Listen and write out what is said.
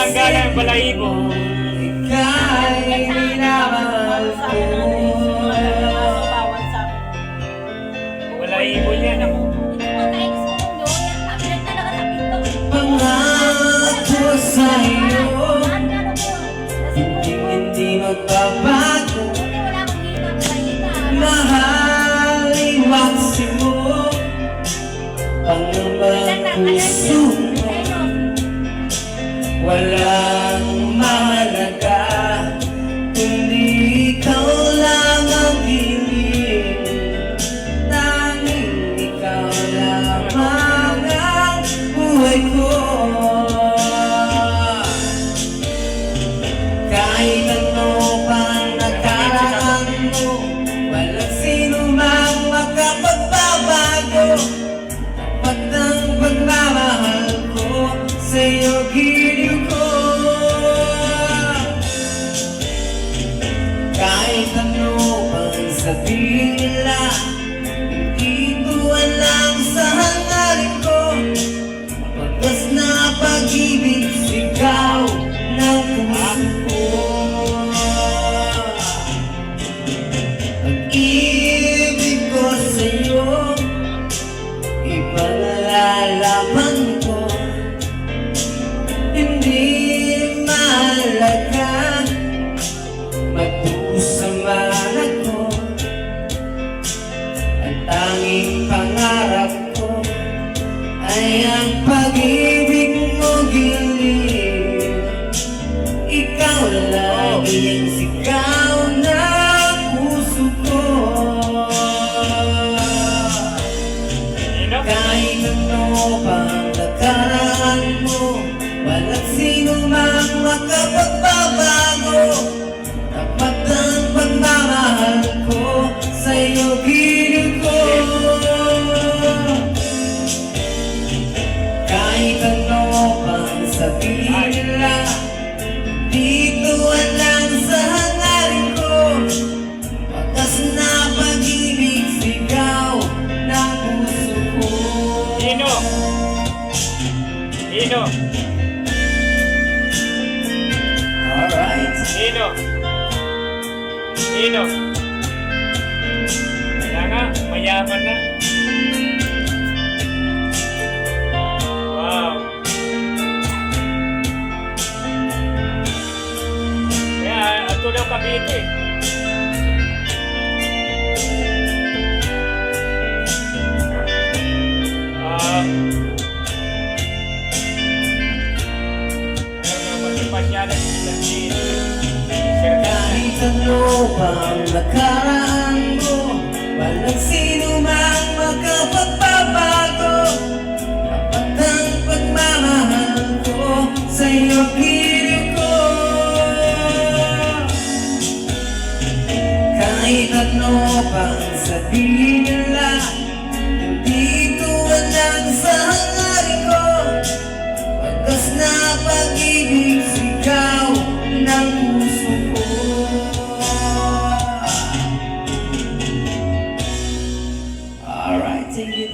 natanggalan ang balahibo. Ika'y minamahal ko. Balahibo niya, naku. Pangako sa'yo, hindi magbabago. Mahal, iwaksi mo pangambang puso mo. Walang mahalaga, kundi ikaw lang ang piling. Tanging ikaw lamang ang buhay ko. Kahit ano pang nakaraan mo, walang sino mang makapagbabago. Tapat ang pagmamahal ko sa'yo, giliw ko. Kahit ano pang sabihin nila, hindi ko alam sa hangarin ko. Pagkas na pag-ibig, sigaw ng puso ko. Pag-ibig ko sa'yo, ipaglalaban ko. Hindi mahalaga magdusaman ako. Ang tanging pangarap ko ay ang pag-ibig mo, giliw. Ikaw lagi ang sigaw ng puso ko. Kahit ano pang nakaraan mo, walang sino mang makapagbabago. Tapat ang pagmamahal ko sa'yo, giliw ko. Kahit ano pang sabihin nila, dito alam sa hangarin ko. Pagkas na pag-ibig, sigaw ng puso ko. Dino! Dino! Alright. Dino! Dino! Kaya nga, mayaman na. Wow! Kaya, ato daw Cavite. Kahit ano pang nakaraan mo, walang sino mang makapagbabago. Tapat ang pagmamahal ko sa'yo, giliw ko. Kahit ano pang sabihin nila, hindi ko alam sa hangarin ko. Pagkas na pag-ibig, sigaw ng puso ko. Alright, thank you.